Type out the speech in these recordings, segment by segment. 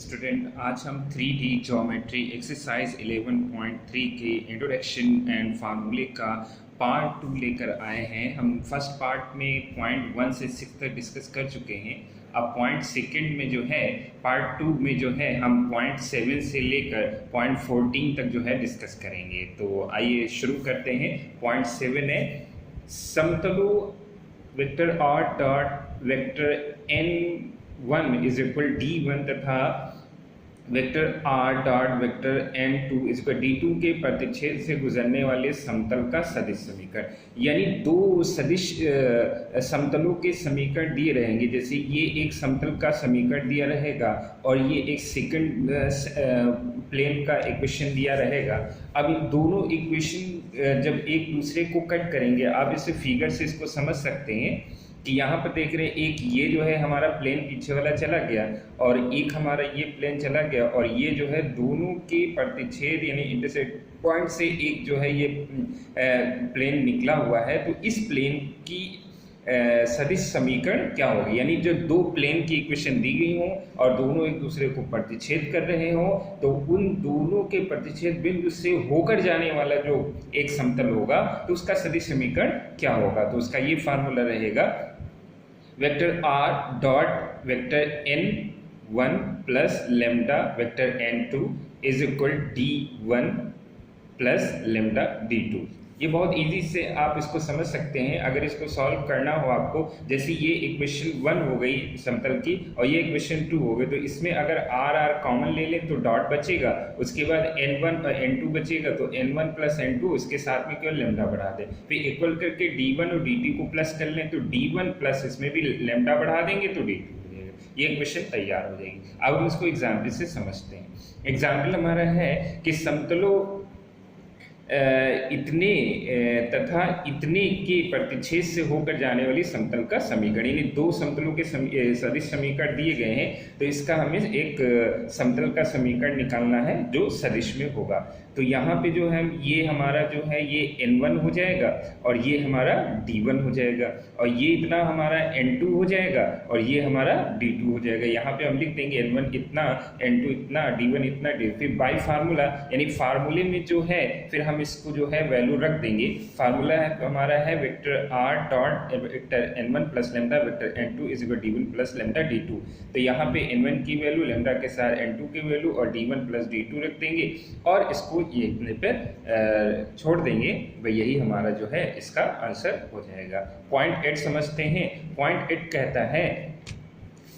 Student, आज हम 3D geometry exercise 11.3 के इंट्रोडक्शन एंड फार्मूले का पार्ट 2 लेकर आए हैं। हम फर्स्ट पार्ट में पॉइंट 1 से 6 तक डिस्कस कर चुके हैं। अब पॉइंट सेकंड में जो है पार्ट 2 में जो है हम पॉइंट 7 से लेकर पॉइंट 14 तक जो है डिस्कस करेंगे। तो आइए शुरू करते हैं। पॉइंट 7 है समतलों vector r dot vector n1 is equal d1 तथा vector r dot vector n2 is equal d2 के प्रतिच्छेद से गुजरने वाले समतल का सदिश समीकरण। यानी दो सदिश समतलों के समीकरण दिए रहेंगे। जैसे ये एक समतल का समीकरण दिया रहेगा और ये एक सेकंड प्लेन का इक्वेशन दिया रहेगा। अब इन दोनों इक्वेशन जब एक दूसरे को कट करेंगे, आप इसे फिगर से इसको समझ सकते हैं कि यहाँ पर देख रहे हैं एक ये जो है हमारा प्लेन पीछे वाला चला गया और एक हमारा ये प्लेन चला गया और ये जो है दोनों के प्रतिच्छेद यानी इंटरसेक्ट पॉइंट से एक जो है ये प्लेन निकला हुआ है। तो इस प्लेन की सदिश समीकरण क्या होगी? यानी जो दो प्लेन की इक्वेशन दी गई हो और दोनों एक दूसरे को प्रतिच्छेद कर रहे हो, तो उन दोनों के प्रतिच्छेद बिंदु से होकर जाने वाला जो एक समतल होगा तो उसका सदिश समीकरण क्या होगा? तो उसका ये फार्मूला रहेगा vector r dot vector n1 plus lambda vector n2 is equal d1 plus lambda d2। ये बहुत इजी से आप इसको समझ सकते हैं। अगर इसको सॉल्व करना हो आपको, जैसे ये इक्वेशन 1 हो गई समतल की और ये इक्वेशन 2 हो गई, तो इसमें अगर r कॉमन ले लें तो डॉट बचेगा, उसके बाद n1 और n2 बचेगा, तो n1 प्लस n2 उसके साथ में केवल लेमडा बढ़ा दें, फिर इक्वल करके d1 और dt को प्लस कर लें तो d1 प्लस इसमें भी लेमडा बढ़ा देंगे तो d2। ये इक्वेशन तैयार हो जाएगी। अब हम इसको एग्जाम्पल से समझते हैं। एग्जाम्पल हमारा है कि समतलों इतने तथा इतने के प्रतिच्छेद से होकर जाने वाली समतल का समीकरण, यानी दो समतलों के सदिश समीकरण दिए गए हैं, तो इसका हमें एक समतल का समीकरण निकालना है जो सदिश में होगा। तो यहाँ पे जो है ये हमारा जो है ये n1 हो जाएगा और ये हमारा d1 हो जाएगा और ये इतना हमारा n2 हो जाएगा और ये हमारा d2 हो जाएगा। यहाँ पे हम लिख देंगे n1 इतना, n2 इतना, d1 इतना, d। फिर बाय फार्मूला यानी फार्मूले में जो है फिर हम इसको जो है वैल्यू रख देंगे। फार्मूला है हमारा है vector r dot vector n1 plus lambda vector n2 is equal d1 plus lambda d2। तो यहाँ पे n1 की वैल्यू लेमडा के साथ n2 की वैल्यू और d1 प्लस d2 रख देंगे और इसको ये इतने पर छोड़ देंगे। भाई यही हमारा जो है इसका आंसर हो जाएगा। पॉइंट 8 समझते हैं। पॉइंट 8 कहता है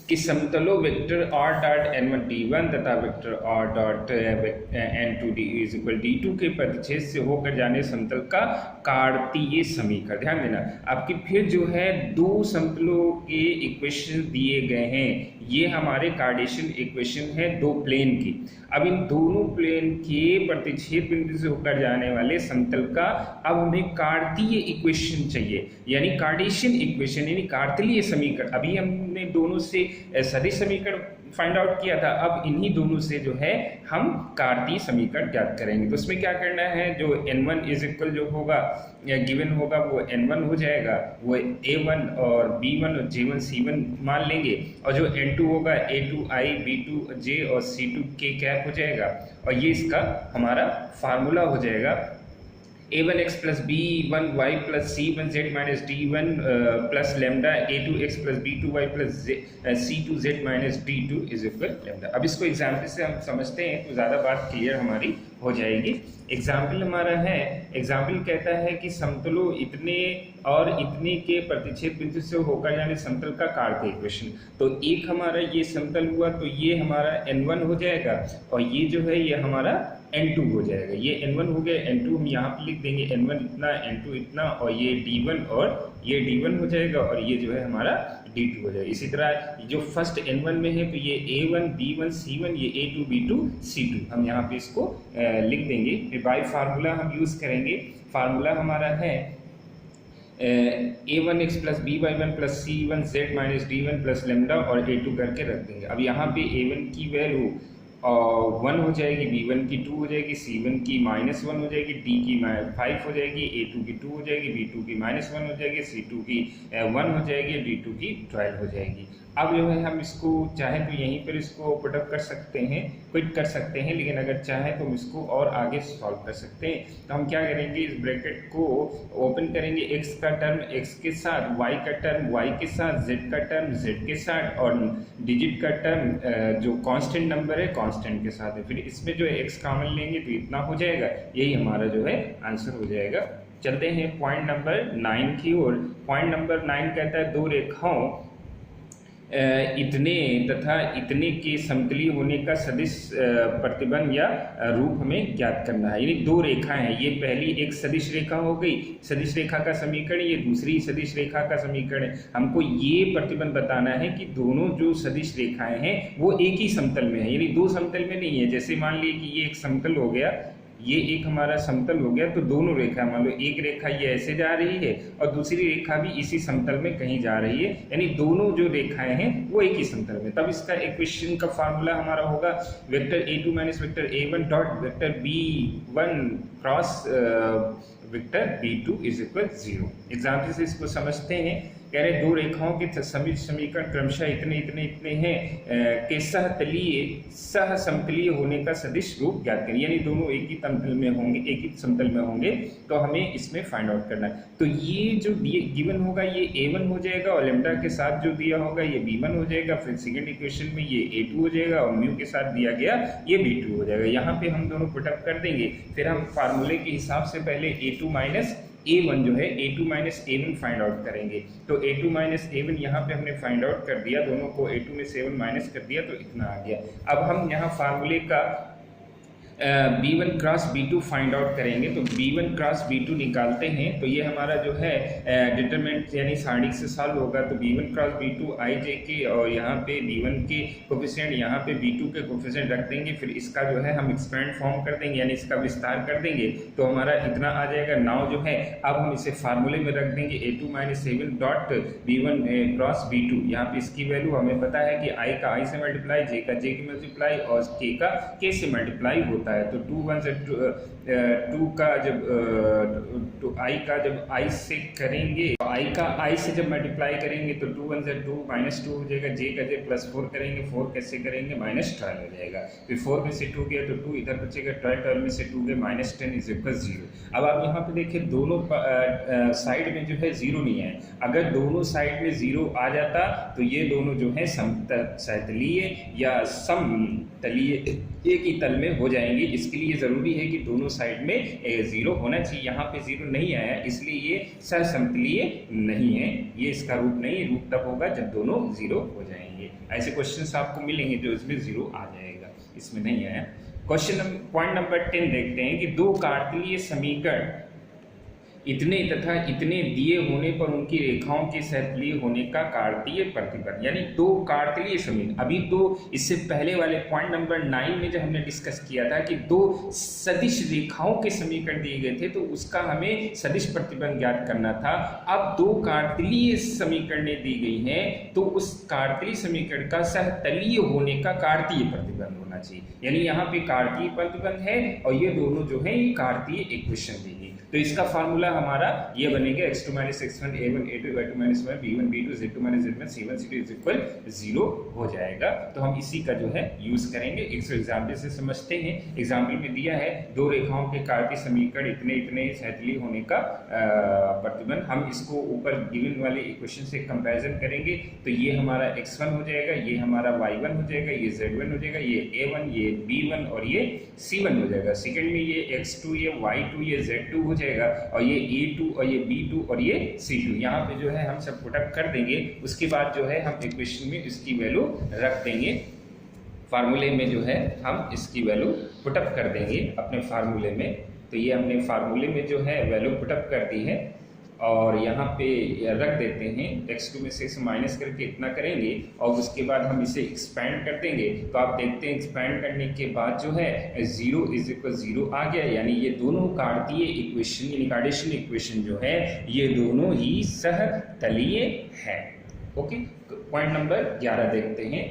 कि समतलों vector r dot n1 d1 तथा vector r dot n2 is equal d2 के प्रतिच्छेद से होकर जाने समतल का कार्तीय समीकरण। ध्यान देना, आपकी फिर जो है दो समतलों के इक्वेशन दिए गए हैं। ये हमारे कार्टेशियन इक्वेशन है दो प्लेन की। अब इन दोनों प्लेन के प्रतिच्छेद बिंदु से होकर जाने वाले समतल का अब हमें कार्तीय इक्वेशन चाहिए, यानी कार्टेशियन इक्वेशन यानी कार्तीय समीकरण। अभी हमने दोनों से सदिश समीकरण फाइंड आउट किया था, अब इन्हीं दोनों से जो है हम कार्तीय समीकरण ज्ञात करेंगे। तो उसमें क्या करना है, जो n1 इज इक्वल जो होगा या गिवन होगा वो n1 हो जाएगा, वो a1 और b1 और j1 c1 मान लेंगे और जो n2 होगा a2 i b2 j और c2 k कैप हो जाएगा और ये इसका हमारा फार्मूला हो जाएगा a1x plus b1y plus c1z minus d1 plus lambda a2x plus b2y plus c2z minus d2 is equal lambda. अब इसको एग्जाम्पल से हम समझते हैं तो ज़्यादा बात क्लियर हमारी हो जाएगी। एग्जाम्पल हमारा है, एग्जाम्पल कहता है कि समतलों इतने और इतने के प्रतिच्छेद बिंदु से होकर जाने समतल का कार्तीय इक्वेशन। तो एक हमारा ये समतल हुआ तो ये हमारा n1 हो जाएगा और ये जो है ये हमारा n2 हो जाएगा। ये n1 हो गया, n2 हम यहाँ पे लिख देंगे n1 इतना, n2 इतना और ये d1 और ये d1 हो जाएगा और ये जो है हमारा d2 हो जाएगा। इसी तरह जो फर्स्ट n1 में है तो ये a1 b1 c1, ये a2 b2 c2 हम यहाँ पे इसको लिख देंगे। फिर बाय फार्मूला हम यूज़ करेंगे। फार्मूला हमारा है a1x plus b1 plus c1z minus d1 plus lambda और a2 करके रख देंगे। अब यहाँ पे a1 की वैल्यू 1 हो जाएगी, b1 की 2 हो जाएगी, c1 की -1 हो जाएगी, d की 5 हो जाएगी, a2 की 2 हो जाएगी, b2 की -1 हो जाएगी, c2 की 1 हो जाएगी, d2 की 12 हो जाएगी। अब जो है हम इसको चाहे तो यहीं पर इसको पुटअप कर सकते हैं, क्विट कर सकते हैं, लेकिन अगर चाहे तो हम इसको और आगे सॉल्व कर सकते हैं। तो हम क्या करेंगे, इस ब्रैकेट को ओपन करेंगे, x का टर्म x के साथ, y का टर्म y के साथ, z का टर्म z के साथ और डिजिट का टर्म जो कांस्टेंट नंबर है कांस्टेंट के साथ है। फिर इसमें जो है x कॉमन लेंगे तो इतना हो जाएगा, यही हमारा जो है आंसर हो जाएगा। चलते हैं पॉइंट नंबर 9 की ओर। पॉइंट नंबर 9 कहता है दो रेखाओं इतने तथा इतने के समतलीय होने का सदिश प्रतिबंध या रूप हमें ज्ञात करना है। यानी दो रेखाएं हैं, ये पहली एक सदिश रेखा हो गई, सदिश रेखा का समीकरण, ये दूसरी सदिश रेखा का समीकरण है। हमको ये प्रतिबंध बताना है कि दोनों जो सदिश रेखाएं हैं वो एक ही समतल में है, यानी दो समतल में नहीं है। जैसे मान लीजिए कि ये एक समतल हो गया, ये एक हमारा समतल हो गया, तो दोनों रेखा, मान लो एक रेखा ये ऐसे जा रही है और दूसरी रेखा भी इसी समतल में कहीं जा रही है, यानी दोनों जो रेखाएं हैं वो एक ही समतल में। तब इसका इक्वेशन का फार्मूला हमारा होगा vector a2 minus vector a1 dot vector b1 cross vector b2 is equal 0। Example से इसको समझते हैं। कह रहे दो रेखाओं के समीकरण क्रमशः इतने इतने इतने हैं के सह समतलीय होने का सदिश रूप ज्ञात करें, यानी दोनों एक ही समतल में होंगे, एक ही समतल में होंगे, तो हमें इसमें फाइंड आउट करना है। तो ये जो गिवन होगा ये a1 हो जाएगा और लेमडा के साथ जो दिया होगा ये b1 हो जाएगा। फिर सेकंड इक्वेशन में ये a2 हो जाएगा और म्यू के साथ दिया गया ये b2 हो जाएगा। यहाँ पे हम दोनों पुटअप कर देंगे। फिर हम फार्मूले के हिसाब से पहले a2 माइनस a1 जो है a2 minus a1 find out करेंगे। तो a2 माइनस a1 यहाँ पे हमने फाइंड आउट कर दिया, दोनों को a2 में से a1 माइनस कर दिया तो इतना आ गया। अब हम यहाँ फार्मूले का b1 cross b2 find out करेंगे। तो b1 क्रॉस b2 निकालते हैं तो ये हमारा जो है डिटरमिनेंट यानी सारणिक से सॉल्व होगा। तो b1 क्रॉस b2 ij के और यहाँ पे b1 के कोफिशिएंट, यहाँ पे b2 के कोफिशिएंट रख देंगे। फिर इसका जो है हम एक्सपेंड फॉर्म कर देंगे, यानी इसका विस्तार कर देंगे तो हमारा इतना आ जाएगा। नाउ जो है अब हम इसे फार्मूले में रख देंगे a2 minus a1 dot b1 cross b2। यहाँ पे इसकी वैल्यू हमें पता है कि i का i से मल्टीप्लाई, j का j की मल्टीप्लाई और k का k से मल्टीप्लाई होता है। तो 2 1 से 2 का जब i का जब i से करेंगे, i का i से जब मल्टीप्लाई करेंगे तो 2 1 से 2 माइनस 2 हो जाएगा, j का j प्लस 4 करेंगे, 4 कैसे करेंगे माइनस 12 हो जाएगा। फिर 4 में से 2 गया तो 2 इधर बचेगा, 12 में से 2 गए माइनस 10 इज इक्वल 0। अब आप यहाँ पे देखिए दोनों साइड में जो है 0 नहीं है। अगर दोनों साइड में 0 आ जाता तो ये दोनों जो है समतलीय या समतलीय एक ही तल में हो जाएंगे। इसके लिए ज़रूरी है कि दोनों साइड में 0 होना चाहिए। यहाँ पे 0 नहीं आया इसलिए ये सहसमतलीय नहीं है, ये इसका रूप नहीं, रूप तब होगा जब दोनों 0 हो जाएंगे। ऐसे क्वेश्चंस आपको मिलेंगे जो इसमें 0 आ जाएगा, इसमें नहीं आया। क्वेश्चन पॉइंट नंबर 10 देखते हैं कि दो कार्तीय समीकरण इतने तथा इतने दिए होने पर उनकी रेखाओं के सहतलीय होने का कार्तीय प्रतिबंध, यानी दो कार्तीय समीकरण। अभी तो इससे पहले वाले पॉइंट नंबर 9 में जब हमने डिस्कस किया था कि दो सदिश रेखाओं के समीकरण दिए गए थे तो उसका हमें सदिश प्रतिबंध ज्ञात करना था। अब दो कार्तीय समीकरणें दी गई हैं तो उस कार्तीय समीकरण का सहतलीय होने का कार्तीय प्रतिबंध होना चाहिए, यानी यहाँ पे कार्तीय प्रतिबंध है और ये दोनों जो है ये कार्तीय इक्वेशन दी गई। तो इसका फार्मूला हमारा ये बनेगा x2 minus x1 a1 a2 y2 minus y b1 b2 z2 minus z1 c1 c2 is equal 0 हो जाएगा। तो हम इसी का जो है यूज करेंगे। एक एग्जाम्पल से समझते हैं। एग्जाम्पल में दिया है दो रेखाओं के कार्तीय समीकरण इतने इतने सहतलीय होने का प्रतिबंध। हम इसको ऊपर गिवन वाले इक्वेशन से कंपैरिजन करेंगे तो ये हमारा x1 हो जाएगा, ये हमारा y1 हो जाएगा, ये z1 हो जाएगा, ये a1, ये b1 और ये c1 हो जाएगा। सेकंड में ये x2, ये y2, ये z2 हो जाएगा और ये a2 और ये b2 और ये c2। यहाँ पे जो है हम सब पुटअप कर देंगे। उसके बाद जो है हम इक्वेशन में इसकी वैल्यू रख देंगे। फार्मूले में जो है हम इसकी वैल्यू पुटअप कर देंगे अपने फार्मूले में। तो ये हमने फार्मूले में जो है वैल्यू पुटअप कर दी है और यहाँ पे रख देते हैं। x2 में से माइनस करके इतना करेंगे और उसके बाद हम इसे एक्सपैंड कर देंगे। तो आप देखते हैं एक्सपैंड करने के बाद जो है 0 इज इक्वल 0 आ गया, यानी ये दोनों कार्तीय इक्वेशन यानी कार्टेशियन इक्वेशन जो है ये दोनों ही सहतलीय है। ओके, पॉइंट नंबर 11 देखते हैं।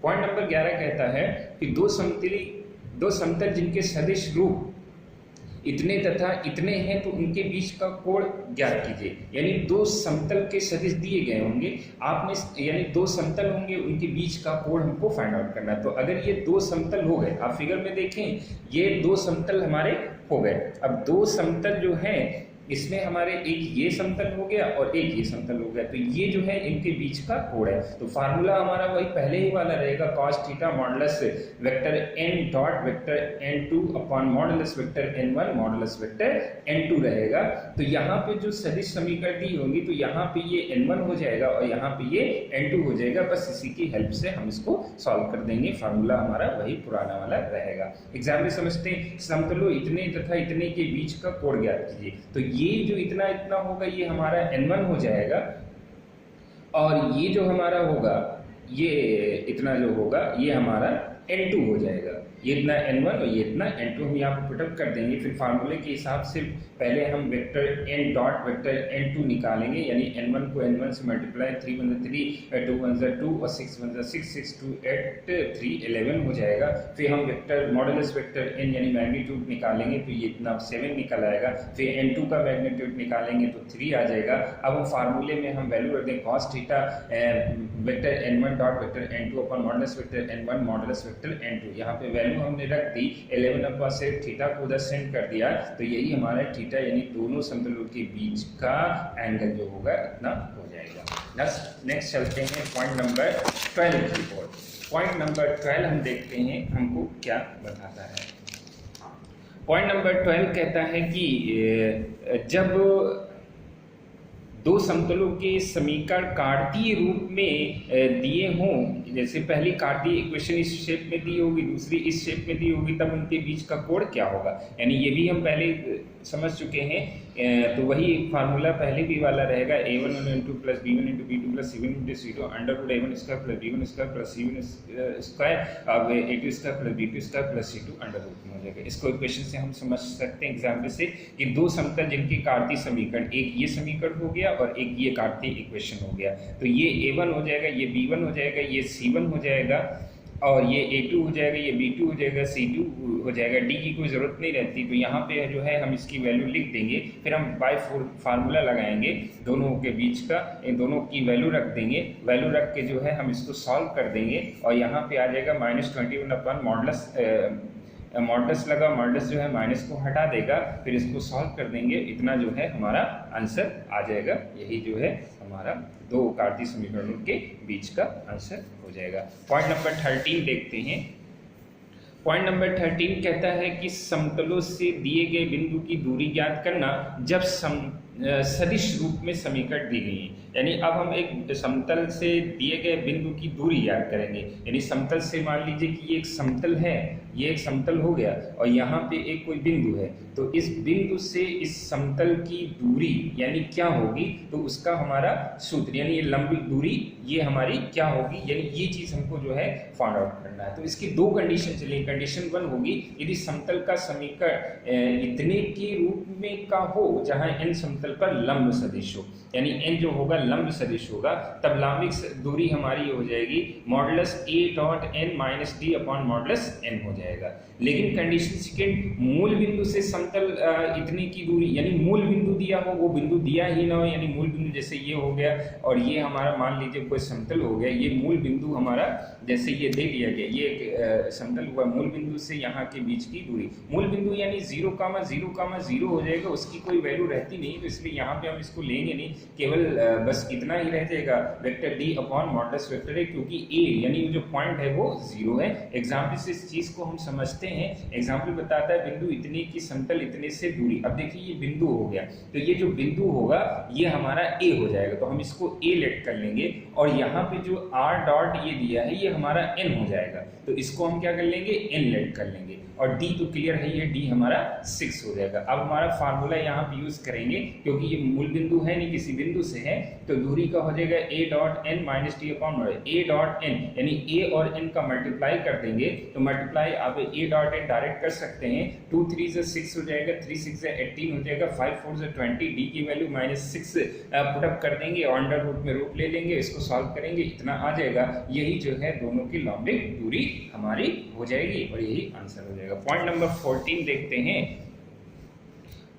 पॉइंट नंबर 11 कहता है कि दो समतल जिनके सदिश रूप इतने तथा इतने हैं तो उनके बीच का कोण ज्ञात कीजिए। यानी दो समतल के सदिश दिए गए होंगे, आपने यानी दो समतल होंगे, उनके बीच का कोण हमको फाइंड आउट करना है। तो अगर ये दो समतल हो गए, आप फिगर में देखें ये दो समतल हमारे हो गए। अब दो समतल जो है इसमें हमारे एक ये समतल हो गया और एक ये समतल हो गया, तो ये जो है इनके बीच का कोण है। तो फार्मूला हमारा वही पहले ही वाला रहेगा, cos theta modulus vector n dot vector n2 upon modulus vector n1 modulus vector n2 रहेगा। तो यहाँ पे जो सदिश समीकरण दी होंगी तो यहाँ पे ये n1 हो जाएगा और यहाँ पे ये n2 हो जाएगा। बस इसी की हेल्प से हम इसको सॉल्व कर देंगे, फार्मूला हमारा वही पुराना वाला रहेगा। एग्जाम्पल समझते हैं, समतलों इतने तथा इतने के बीच का कोण ज्ञात कीजिए। तो ये जो इतना इतना होगा ये हमारा n1 हो जाएगा और ये जो हमारा होगा ये इतना जो होगा ये हमारा n2 हो जाएगा। ये इतना n1 और ये इतना n2 हम यहाँ पर पुटअप कर देंगे। फिर फार्मूले के हिसाब से पहले हम vector n dot vector n2 निकालेंगे, यानी n1 को n1 से मल्टीप्लाई, 3 × 3 2 × 2 और 6 × 6 6 2 8 3 11 हो जाएगा। फिर हम वेक्टर मॉडुलस वेक्टर n यानी मैग्नीट्यूड निकालेंगे तो ये इतना 7 निकल आएगा। फिर n2 का मैग्नीट्यूड निकालेंगे तो 3 आ जाएगा। अब हम फार्मूले में हम वैल्यू रख दें cos theta vector n1 dot vector n2 upon modulus vector n1 modulus vector n2। यहाँ पे वैल्यू हमने रख दी 11 से थीटा को उधर सेंड कर दिया, तो यही हमारा थीटा यानी दोनों समतलों के बीच का एंगल जो होगा इतना हो जाएगा। नेक्स्ट चलते हैं पॉइंट नंबर 12 की ओर। पॉइंट नंबर 12 हम देखते हैं हमको क्या बताता है। पॉइंट नंबर 12 कहता है कि जब दो समतलों के समीकरण कार्तीय रूप में दिए हों, जैसे पहली कार्तीय इक्वेशन इस शेप में दी होगी, दूसरी इस शेप में दी होगी, तब उनके बीच का कोण क्या होगा। यानी ये भी हम पहले समझ चुके हैं, तो वही फार्मूला पहले भी वाला रहेगा a1 × plus b1 × b2 plus c1 × c2 under root a1 square plus b1 square plus c1 square अब a2 square plus b2 square plus c2 under root में हो जाएगा। इसको इक्वेशन से हम समझ सकते हैं एग्जाम्पल से कि दो समतल जिनके कार्तीय समीकरण, एक ये समीकरण हो गया और एक ये कार्तीय इक्वेशन हो गया, तो ये a1 हो जाएगा, ये b1 हो जाएगा, ये c1 हो जाएगा और ये a2 हो जाएगा, ये b2 हो जाएगा, c2 हो जाएगा। d की कोई ज़रूरत नहीं रहती, तो यहाँ पे जो है हम इसकी वैल्यू लिख देंगे। फिर हम बाय फार्मूला लगाएंगे दोनों के बीच का, इन दोनों की वैल्यू रख देंगे। वैल्यू रख के जो है हम इसको सॉल्व कर देंगे और यहाँ पे आ जाएगा -21 अपॉन मॉडुलस लगा, मॉडुलस जो है माइनस को हटा देगा, फिर इसको सॉल्व कर देंगे, इतना जो है हमारा आंसर आ जाएगा। यही जो है हमारा दो कार्तीय समीकरणों के बीच का आंसर हो जाएगा। पॉइंट नंबर 13 देखते हैं। पॉइंट नंबर 13 कहता है कि समतलों से दिए गए बिंदु की दूरी ज्ञात करना जब सदिश रूप में समीकरण दी गई है। यानी अब हम एक समतल से दिए गए बिंदु की दूरी ज्ञात करेंगे। यानी समतल से मान लीजिए कि ये एक समतल है, ये एक समतल हो गया और यहाँ पे एक कोई बिंदु है, तो इस बिंदु से इस समतल की दूरी यानी क्या होगी, तो उसका हमारा सूत्र यानी ये लंबी दूरी ये हमारी क्या होगी, यानी ये चीज़ हमको जो है फाइंड आउट करना है। तो इसकी दो कंडीशन चलेगी। कंडीशन 1 होगी यदि समतल का समीकरण इतने के रूप में का हो जहाँ n समतल पर लंब सदिश हो, यानी n जो होगा लंब सदिश होगा, तब लंबिक दूरी हमारी हो जाएगी modulus a dot n minus d upon modulus n हो जाएगा। लेकिन कंडीशन सेकंड, मूल बिंदु से समतल इतने की दूरी, यानी मूल बिंदु दिया हो, वो बिंदु दिया ही ना हो, यानी मूल बिंदु जैसे ये हो गया और ये हमारा मान लीजिए कोई समतल हो गया, ये मूल बिंदु हमारा जैसे ये दे दिया गया, ये एक समतल हुआ, मूल बिंदु से यहाँ के बीच की दूरी, मूल बिंदु यानी 0,0,0 हो जाएगा, उसकी कोई वैल्यू रहती नहीं, तो इसलिए यहाँ पे हम इसको लेंगे नहीं, केवल बस इतना ही रह जाएगा vector d upon modulus vector a, क्योंकि a यानी जो पॉइंट है वो 0 है। एग्जाम्पल से इस चीज को हम समझते हैं। एग्जाम्पल बताता है बिंदु इतने की समतल इतने से दूरी। अब देखिए ये बिंदु हो गया, तो ये जो बिंदु होगा ये हमारा a हो जाएगा, तो हम इसको a लेट कर लेंगे और यहाँ पे जो r डॉट ये दिया है ये हमारा n हो जाएगा, तो इसको हम क्या कर लेंगे n लेट कर लेंगे और d तो क्लियर है, ये d हमारा 6 हो जाएगा। अब हमारा फार्मूला यहाँ पे यूज करेंगे क्योंकि ये मूल बिंदु है नहीं, किसी बिंदु से है, तो दूरी का हो जाएगा a dot n minus D upon a dot n, यानी a और n का मल्टीप्लाई कर देंगे, तो मल्टीप्लाई आप a डॉट n डायरेक्ट कर सकते हैं। 2 3 से 6 हो जाएगा, 3 6 से 18 हो जाएगा, 5 4 से 20, d की वैल्यू -6 पुटअप कर देंगे और अंडर रूट में रूट ले लेंगे, इसको सॉल्व करेंगे, इतना आ जाएगा। यही जो है दोनों की लंबिक दूरी हमारी हो जाएगी और यही आंसर हो जाएगा। पॉइंट नंबर 14 देखते हैं।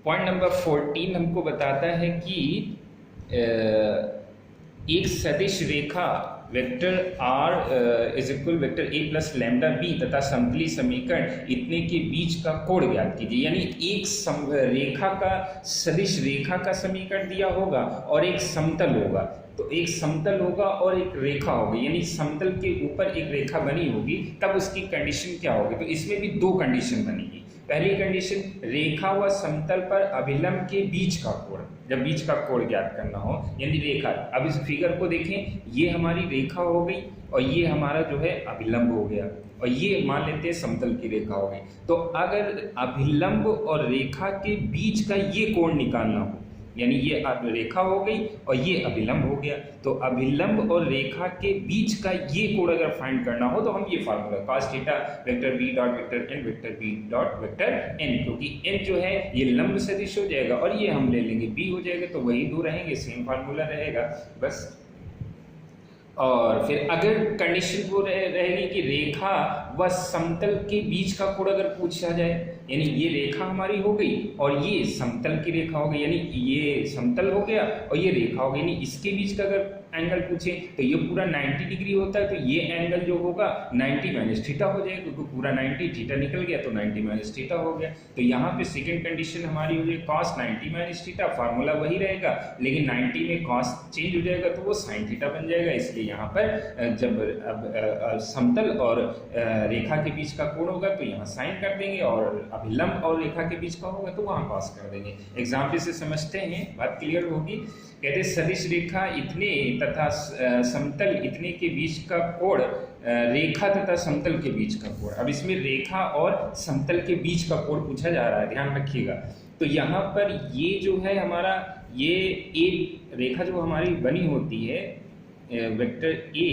पॉइंट नंबर 14 हमको बताता है कि एक सदिश रेखा vector r is equal vector a plus lambda b तथा समतली समीकरण इतने के बीच का कोण ज्ञात कीजिए। यानी एक रेखा का सदिश रेखा का समीकरण दिया होगा और एक समतल होगा, तो एक समतल होगा और एक रेखा होगी, यानी समतल के ऊपर एक रेखा बनी होगी, तब उसकी कंडीशन क्या होगी। तो इसमें भी दो कंडीशन बनेगी। पहली कंडीशन, रेखा व समतल पर अभिलंब के बीच का कोण, जब बीच का कोण ज्ञात करना हो, यानी रेखा। अब इस फिगर को देखें, ये हमारी रेखा हो गई और ये हमारा जो है अभिलंब हो गया, और ये मान लेते हैं समतल की रेखा हो गई। तो अगर अभिलंब और रेखा के बीच का ये कोण निकालना हो, यानी ये रेखा हो गई और ये अभिलंब हो गया, तो अभिलंब और रेखा के बीच का ये कोण अगर फाइंड करना हो तो हम ये formula cos theta vector b dot vector n vector b dot vector n, क्योंकि n जो है ये लंब सदिश हो जाएगा और ये हम ले लेंगे b हो जाएगा, तो वही दो रहेंगे, सेम फार्मूला रहेगा बस। और फिर अगर कंडीशन वो रहेगी कि रेखा व समतल के बीच का कोण अगर पूछा जाए, यानी ये रेखा हमारी हो गई और ये समतल की रेखा हो गई, यानी ये समतल हो गया और ये रेखा हो गई, यानी इसके बीच का अगर एंगल पूछे तो ये पूरा 90 डिग्री होता है, तो ये एंगल जो होगा 90 माइनस थीटा हो जाएगा, क्योंकि पूरा 90 थीटा निकल गया तो 90 माइनस थीटा हो गया। तो यहाँ पे सेकंड कंडीशन हमारी हो जाएगी cos 90 माइनस थीटा, फार्मूला वही रहेगा, लेकिन 90 में cos चेंज हो जाएगा तो वो sin थीटा बन जाएगा। इसलिए यहाँ पर जब अब समतल और रेखा के बीच का कोण होगा तो यहाँ साइन कर देंगे, और अभिलंब और रेखा के बीच का होगा तो वहाँ cos कर देंगे। एग्जाम्पल से समझते हैं, बात क्लियर होगी। कहते सदिश रेखा इतने तथा समतल इतने के बीच का कोण रेखा तथा समतल के बीच का कोण। अब इसमें रेखा और समतल के बीच का कोण पूछा जा रहा है, ध्यान रखिएगा। तो यहाँ पर ये जो है हमारा, ये एक रेखा जो हमारी बनी होती है vector a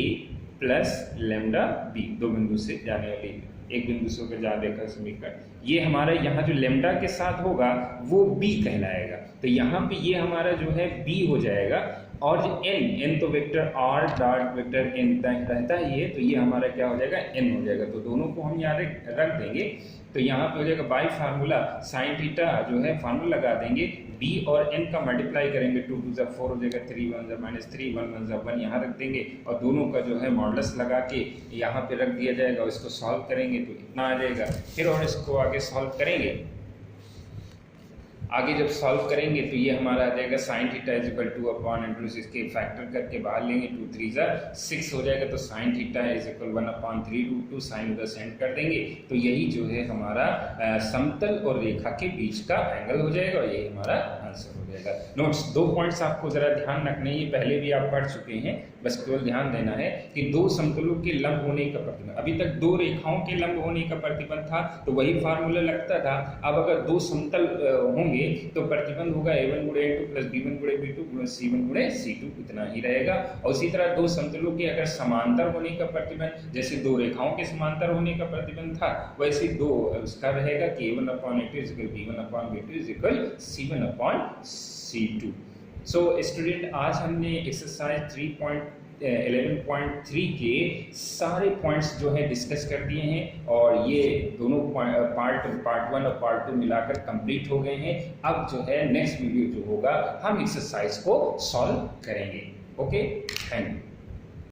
plus lambda b, दो बिंदु से जाने वाली एक बिंदु से होकर जा रेखा समीकरण, ये हमारा यहाँ जो लैम्डा के साथ होगा वो b कहलाएगा। तो यहाँ पे ये हमारा जो है b हो जाएगा, और n तो vector r dot vector n रहता ही है, तो ये हमारा क्या हो जाएगा n हो जाएगा। तो दोनों को हम यहाँ रख देंगे, तो यहाँ पे हो जाएगा बाई फार्मूला साइन थीटा जो है फार्मूला लगा देंगे, b और n का मल्टीप्लाई करेंगे, 2 2 जा 4 हो जाएगा, 3 1 जा -3 1 1 जा 1 यहाँ रख देंगे, और दोनों का जो है मॉडुलस लगा के यहाँ पे रख दिया जाएगा, और इसको सॉल्व करेंगे तो इतना आ जाएगा। फिर और इसको आगे सॉल्व करेंगे, आगे जब सॉल्व करेंगे तो ये हमारा आ जाएगा sign theta is equal two upon into इसके फैक्टर करके बाहर लेंगे, 2 3 जा 6 हो जाएगा, तो sine theta is equal 1/3√2 sine उधर सेंड कर देंगे, तो यही जो है हमारा समतल और रेखा के बीच का एंगल हो जाएगा, और यही हमारा आंसर हो जाएगा। नोट्स, दो पॉइंट्स आपको जरा ध्यान रखने, ये पहले भी आप पढ़ चुके हैं, बस केवल ध्यान देना है कि दो समतलों के लंब होने का प्रतिबंध, अभी तक दो रेखाओं के लंब होने का प्रतिबंध था तो वही फार्मूला लगता था। अब अगर दो समतल होंगे तो प्रतिबंध होगा a1 गुणे a2 प्लस b1 गुणे b2 प्लस c1 गुणे c2, इतना ही रहेगा। और उसी तरह दो समतलों के अगर समांतर होने का प्रतिबंध, जैसे दो रेखाओं के समांतर होने का प्रतिबंध था, वैसे दो उसका रहेगा कि a1/a2 is equal b1/b2 is equal c1/c2। So student, आज हमने एक्सरसाइज 3.11.3 के सारे पॉइंट्स जो है डिस्कस कर दिए हैं, और ये दोनों पार्ट 1 और पार्ट 2 मिलाकर कंप्लीट हो गए हैं। अब जो है नेक्स्ट वीडियो जो होगा हम एक्सरसाइज को सॉल्व करेंगे। Okay, thank you.